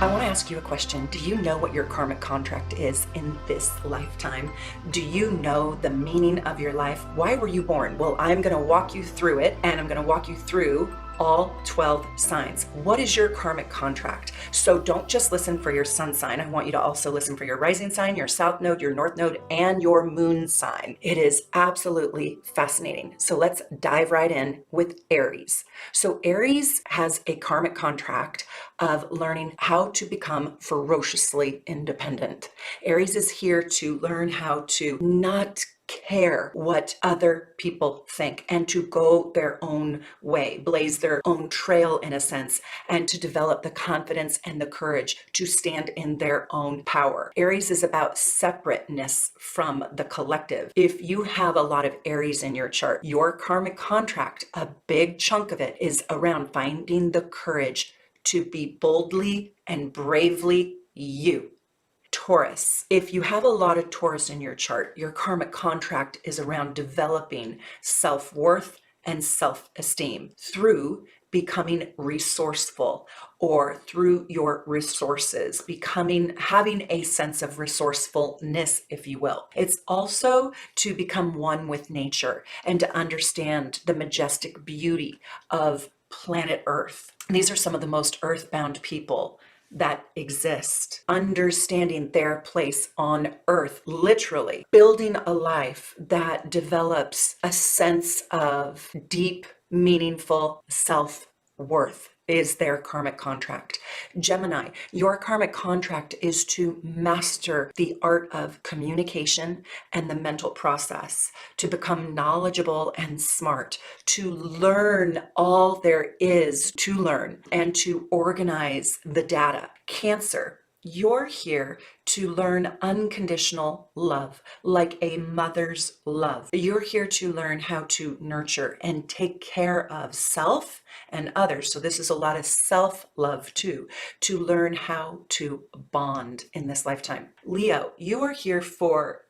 I want to ask you a question. Do you know what your karmic contract is in this lifetime? Do you know the meaning of your life? Why were you born? Well, I'm going to walk you through it, and I'm going to walk you through all 12 signs. What is your karmic contract? So don't just listen for your sun sign. I want you to also listen for your rising sign, your south node, your north node, and your moon sign. It is absolutely fascinating. So let's dive right in with Aries. So Aries has a karmic contract of learning how to become ferociously independent. Aries is here to learn how to not care what other people think and to go their own way, blaze their own trail in a sense, and to develop the confidence and the courage to stand in their own power. Aries is about separateness from the collective. If you have a lot of Aries in your chart, your karmic contract, a big chunk of it is around finding the courage to be boldly and bravely you. Taurus. If you have a lot of Taurus in your chart, your karmic contract is around developing self-worth and self-esteem through becoming resourceful, or through your resources, having a sense of resourcefulness, if you will. It's also to become one with nature and to understand the majestic beauty of planet Earth. These are some of the most earthbound people that exist, understanding their place on earth, literally building a life that develops a sense of deep, meaningful self-worth is their karmic contract. Gemini, your karmic contract is to master the art of communication and the mental process, to become knowledgeable and smart, to learn all there is to learn, and to organize the data. Cancer, you're here to learn unconditional love, like a mother's love. You're here to learn how to nurture and take care of self and others. So this is a lot of self-love too, to learn how to bond in this lifetime. Leo, you are here for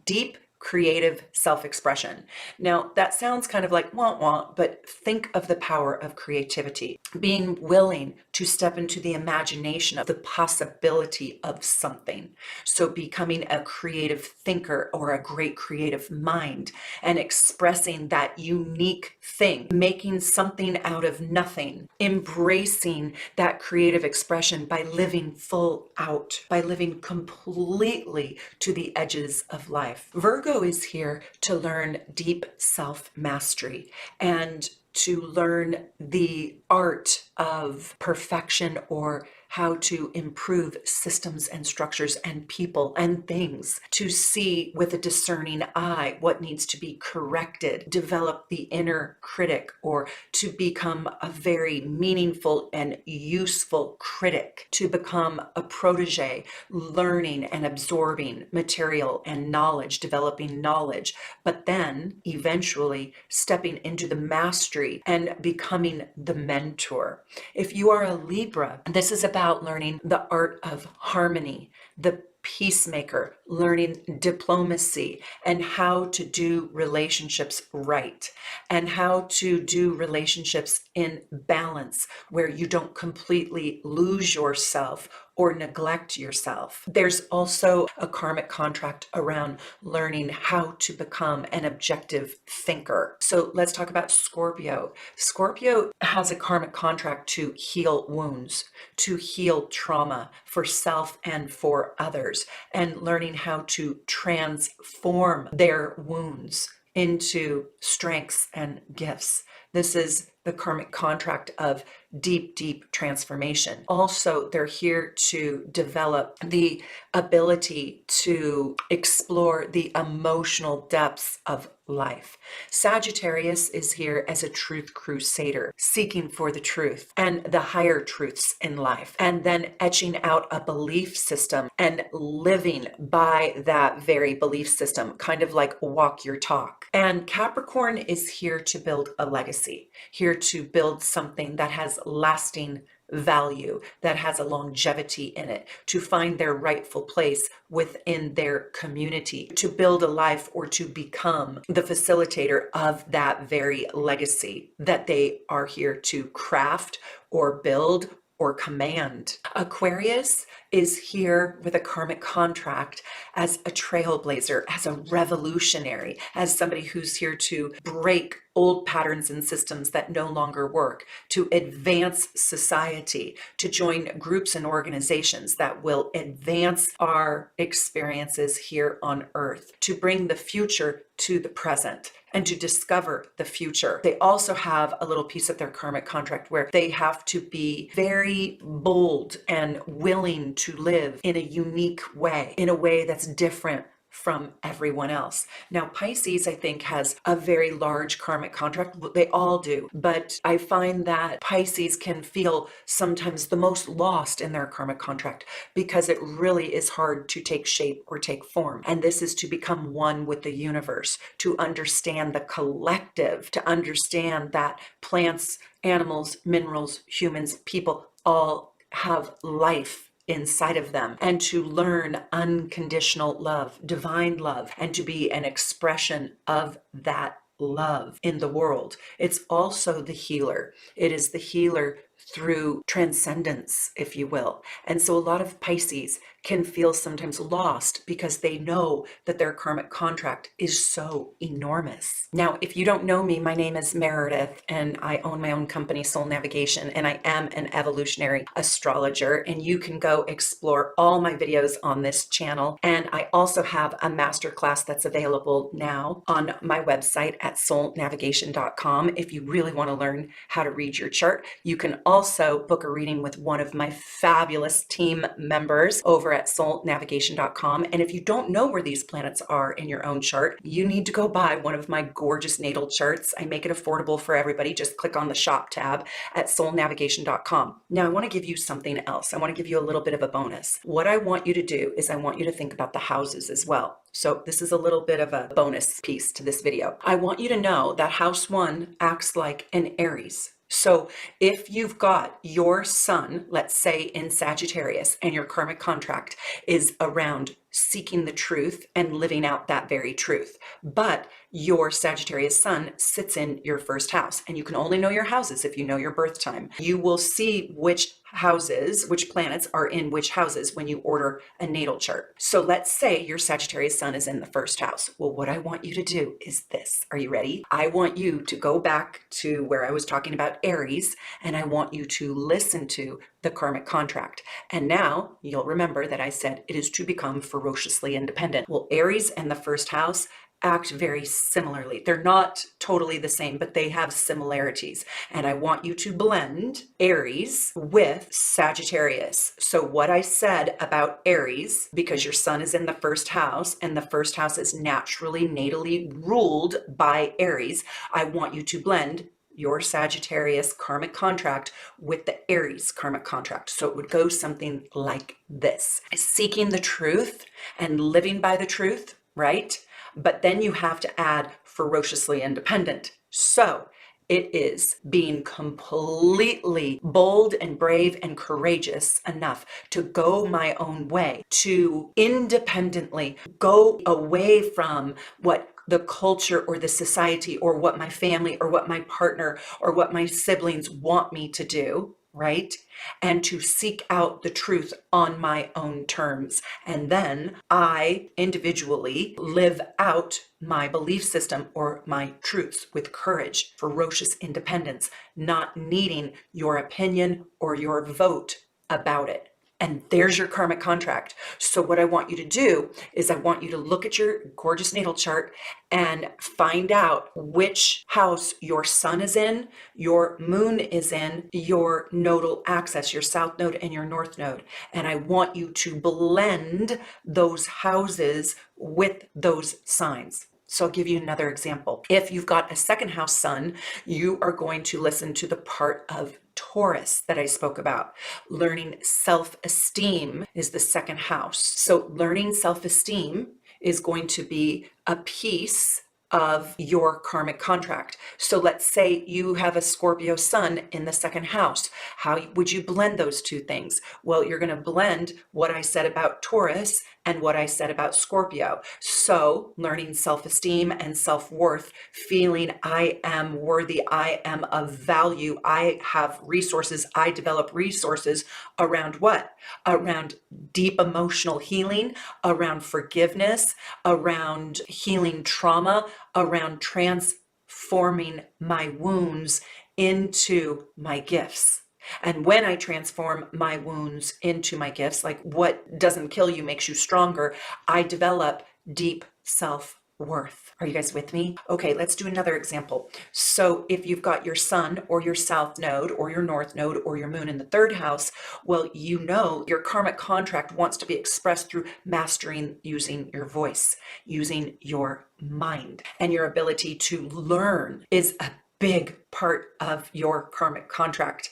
deep creative self-expression. Now that sounds kind of like wah-wah, but think of the power of creativity, being willing to step into the imagination of the possibility of something. So becoming a creative thinker or a great creative mind and expressing that unique thing, making something out of nothing, embracing that creative expression by living full out, by living completely to the edges of life. Virgo is here to learn deep self-mastery and to learn the art of perfection, or how to improve systems and structures and people and things, to see with a discerning eye what needs to be corrected, develop the inner critic, or to become a very meaningful and useful critic, to become a protege, learning and absorbing material and knowledge, developing knowledge, but then eventually stepping into the mastery and becoming the mentor. If you are a Libra, this is about learning the art of harmony, the peacemaker, learning diplomacy and how to do relationships right, and how to do relationships in balance where you don't completely lose yourself or neglect yourself. There's also a karmic contract around learning how to become an objective thinker. So let's talk about Scorpio. Scorpio has a karmic contract to heal wounds, to heal trauma for self and for others, and learning how to transform their wounds into strengths and gifts. This is the karmic contract of deep, deep transformation. Also, they're here to develop the ability to explore the emotional depths of life. Sagittarius is here as a truth crusader, seeking for the truth and the higher truths in life, and then etching out a belief system and living by that very belief system, kind of like walk your talk. And Capricorn is here to build a legacy, here to build something that has lasting value, that has a longevity in it, to find their rightful place within their community, to build a life or to become the facilitator of that very legacy that they are here to craft or build or command. Aquarius is here with a karmic contract as a trailblazer, as a revolutionary, as somebody who's here to break old patterns and systems that no longer work, to advance society, to join groups and organizations that will advance our experiences here on Earth, to bring the future to the present and to discover the future. They also have a little piece of their karmic contract where they have to be very bold and willing to live in a unique way, in a way that's different from everyone else. Now, Pisces, I think, has a very large karmic contract. They all do. But I find that Pisces can feel sometimes the most lost in their karmic contract because it really is hard to take shape or take form. And this is to become one with the universe, to understand the collective, to understand that plants, animals, minerals, humans, people all have life inside of them, and to learn unconditional love, divine love, and to be an expression of that love in the world. It's also the healer. It is the healer through transcendence, if you will. And so a lot of Pisces can feel sometimes lost because they know that their karmic contract is so enormous. Now, if you don't know me, my name is Meredith and I own my own company, Soul Navigation, and I am an evolutionary astrologer, and you can go explore all my videos on this channel. And I also have a masterclass that's available now on my website at soulnavigation.com. If you really want to learn how to read your chart, you can also book a reading with one of my fabulous team members over at soulnavigation.com. And if you don't know where these planets are in your own chart, you need to go buy one of my gorgeous natal charts. I make it affordable for everybody. Just click on the shop tab at soulnavigation.com. Now, I want to give you something else. I want to give you a little bit of a bonus. What I want you to do is I want you to think about the houses as well. So this is a little bit of a bonus piece to this video. I want you to know that house 1 acts like an Aries. So if you've got your sun, let's say in Sagittarius, and your karmic contract is around seeking the truth and living out that very truth, but your Sagittarius sun sits in your first house, and you can only know your houses if you know your birth time. You will see which houses, which planets are in which houses when you order a natal chart. So let's say your Sagittarius sun is in the first house. Well, what I want you to do is this. Are you ready? I want you to go back to where I was talking about Aries, and I want you to listen to the karmic contract. And now you'll remember that I said it is to become ferociously independent. Well, Aries and the first house act very similarly. They're not totally the same, but they have similarities. And I want you to blend Aries with Sagittarius. So what I said about Aries, because your sun is in the first house and the first house is naturally natally ruled by Aries, I want you to blend your Sagittarius karmic contract with the Aries karmic contract. So it would go something like this: seeking the truth and living by the truth, right? But then you have to add ferociously independent. So it is being completely bold and brave and courageous enough to go my own way, to independently go away from what the culture or the society or what my family or what my partner or what my siblings want me to do, right? And to seek out the truth on my own terms. And then I individually live out my belief system or my truths with courage, ferocious independence, not needing your opinion or your vote about it. And there's your karmic contract. So what I want you to do is I want you to look at your gorgeous natal chart and find out which house your sun is in, your moon is in, your nodal axis, your south node and your north node. And I want you to blend those houses with those signs. So I'll give you another example. If you've got a second house sun, you are going to listen to the part of Taurus that I spoke about. Learning self-esteem is the second house. So learning self-esteem is going to be a piece of your karmic contract. So let's say you have a Scorpio sun in the second house. How would you blend those two things? Well, you're going to blend what I said about Taurus and what I said about Scorpio. So learning self-esteem and self-worth, feeling I am worthy, I am of value, I have resources, I develop resources around what? Around deep emotional healing, around forgiveness, around healing trauma, around transforming my wounds into my gifts. And when I transform my wounds into my gifts, like what doesn't kill you makes you stronger, I develop deep self-worth. Are you guys with me? Okay, let's do another example. So if you've got your sun or your south node or your north node or your moon in the third house, well, you know your karmic contract wants to be expressed through mastering using your voice, using your mind, and your ability to learn is a big part of your karmic contract.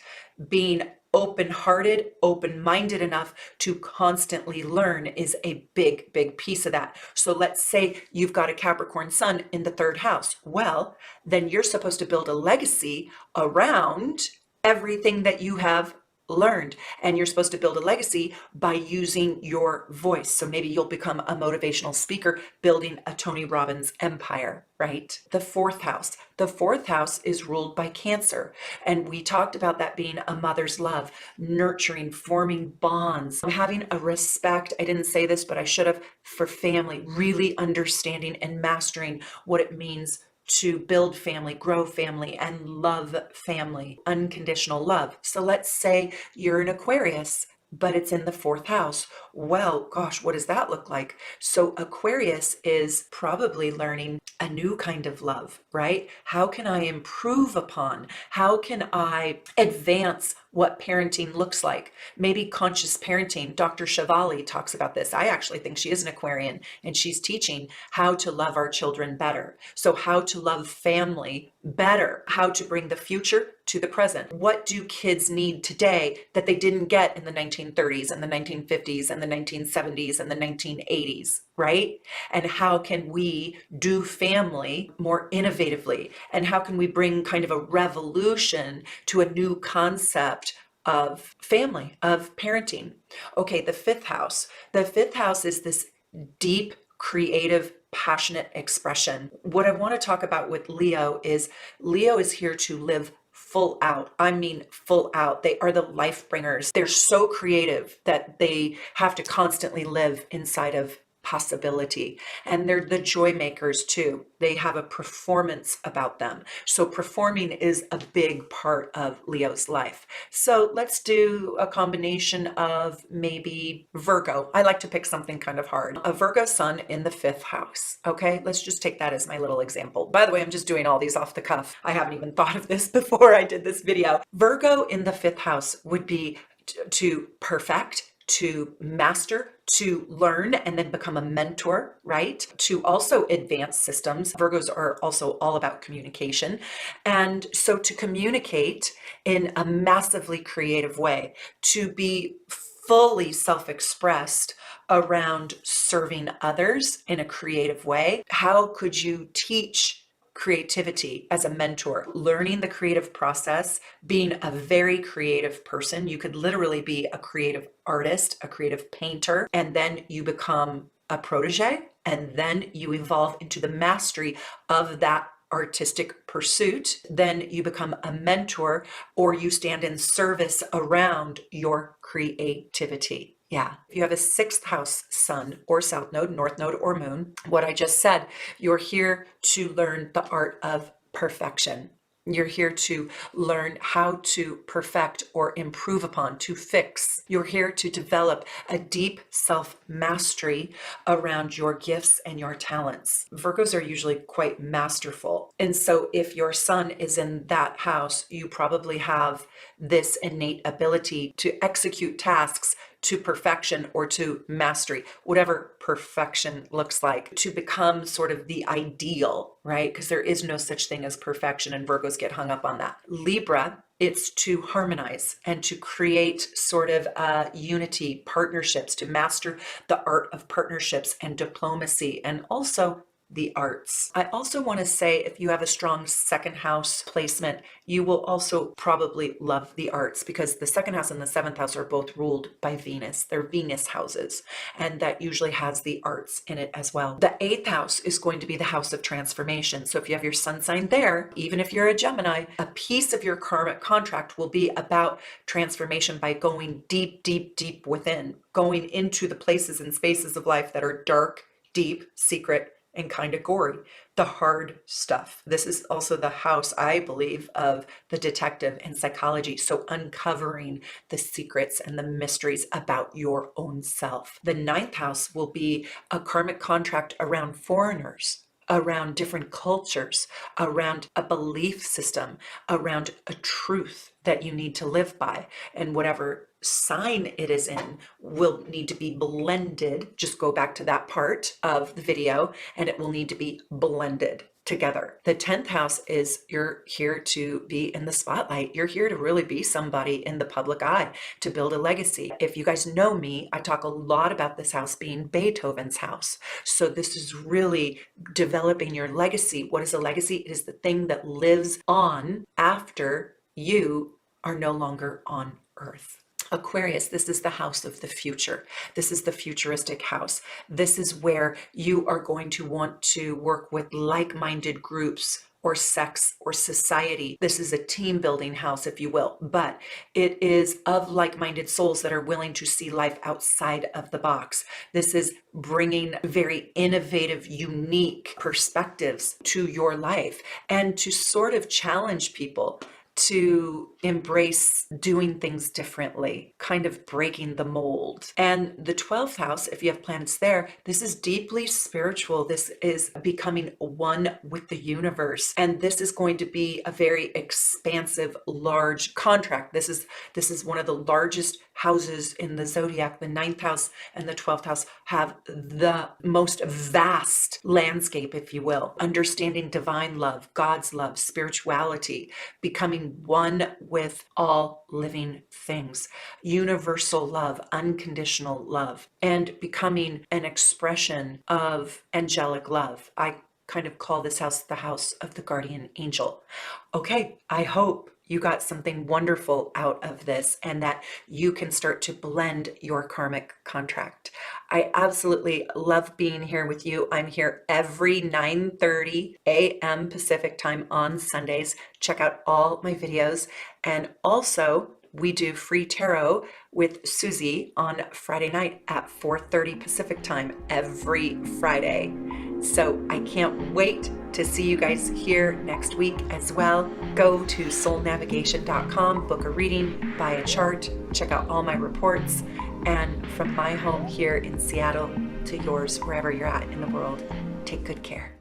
Being open-hearted, open-minded enough to constantly learn is a big, big piece of that. So let's say you've got a Capricorn sun in the third house. Well, then you're supposed to build a legacy around everything that you have learned, and you're supposed to build a legacy by using your voice. So maybe you'll become a motivational speaker building a Tony Robbins empire, right? The fourth house is ruled by Cancer, and we talked about that being a mother's love, nurturing, forming bonds, having a respect, I didn't say this but I should have, for family, really understanding and mastering what it means to build family, grow family, and love family, unconditional love. So let's say you're an Aquarius, but it's in the fourth house. Well, gosh, what does that look like? So Aquarius is probably learning a new kind of love, right? How can I improve upon? How can I advance what parenting looks like? Maybe conscious parenting. Dr. Shivali talks about this. I actually think she is an Aquarian, and she's teaching how to love our children better. So how to love family better, how to bring the future to the present. What do kids need today that they didn't get in the 1930s and the 1950s and the 1970s and the 1980s, right? And how can we do family more innovatively? And how can we bring kind of a revolution to a new concept of family, of parenting? Okay, the fifth house. The fifth house is this deep, creative, passionate expression. What I want to talk about with Leo is here to live full out. I mean, full out. They are the life bringers. They're so creative that they have to constantly live inside of possibility. And they're the joy makers too. They have a performance about them. So performing is a big part of Leo's life. So let's do a combination of maybe Virgo. I like to pick something kind of hard. A Virgo sun in the fifth house. Okay, let's just take that as my little example. By the way, I'm just doing all these off the cuff. I haven't even thought of this before I did this video. Virgo in the fifth house would be to perfect, to master, to learn, and then become a mentor, right? To also advance systems. Virgos are also all about communication. And so to communicate in a massively creative way, to be fully self-expressed around serving others in a creative way. How could you teach creativity as a mentor, learning the creative process, being a very creative person? You could literally be a creative artist, a creative painter, and then you become a protege, and then you evolve into the mastery of that artistic pursuit. Then you become a mentor, or you stand in service around your creativity. Yeah. If you have a sixth house sun or south node, north node, or moon, what I just said, you're here to learn the art of perfection. You're here to learn how to perfect or improve upon, to fix. You're here to develop a deep self-mastery around your gifts and your talents. Virgos are usually quite masterful. And so if your sun is in that house, you probably have this innate ability to execute tasks to perfection or to mastery, whatever perfection looks like, to become sort of the ideal, right? Because there is no such thing as perfection, and Virgos get hung up on that. Libra, it's to harmonize and to create sort of unity, partnerships, to master the art of partnerships and diplomacy, and also the arts. I also want to say, if you have a strong second house placement, you will also probably love the arts, because the second house and the seventh house are both ruled by Venus. They're Venus houses, and that usually has the arts in it as well. The eighth house is going to be the house of transformation. So if you have your sun sign there, even if you're a Gemini, a piece of your karmic contract will be about transformation by going deep, deep, deep within, going into the places and spaces of life that are dark, deep, secret, and kind of gory, the hard stuff. This is also the house, I believe, of the detective and psychology. So uncovering the secrets and the mysteries about your own self. The ninth house will be a karmic contract around foreigners, around different cultures, around a belief system, around a truth that you need to live by. And whatever sign it is in will need to be blended. Just go back to that part of the video, and it will need to be blended together. The 10th house is you're here to be in the spotlight. You're here to really be somebody in the public eye, to build a legacy. If you guys know me, I talk a lot about this house being Beethoven's house. So this is really developing your legacy. What is a legacy? It is the thing that lives on after you are no longer on Earth. Aquarius, this is the house of the future. This is the futuristic house. This is where you are going to want to work with like-minded groups or sects or society. This is a team building house, if you will, but it is of like-minded souls that are willing to see life outside of the box. This is bringing very innovative, unique perspectives to your life, and to sort of challenge people to embrace doing things differently, kind of breaking the mold. And the 12th house, if you have planets there, this is deeply spiritual. This is becoming one with the universe. And this is going to be a very expansive, large contract. This is one of the largest houses in the zodiac. The 9th house and the 12th house have the most vast landscape, if you will. Understanding divine love, God's love, spirituality, becoming one with all living things, universal love, unconditional love, and becoming an expression of angelic love. I kind of call this house the house of the guardian angel. Okay, I hope you got something wonderful out of this, and that you can start to blend your karmic contract. I absolutely love being here with you. I'm here every 9:30 a.m. Pacific time on Sundays. Check out all my videos. And also, we do free tarot with Susie on Friday night at 4:30 Pacific time every Friday. So I can't wait to see you guys here next week as well. Go to soulnavigation.com, book a reading, buy a chart, check out all my reports. And from my home here in Seattle to yours, wherever you're at in the world, take good care.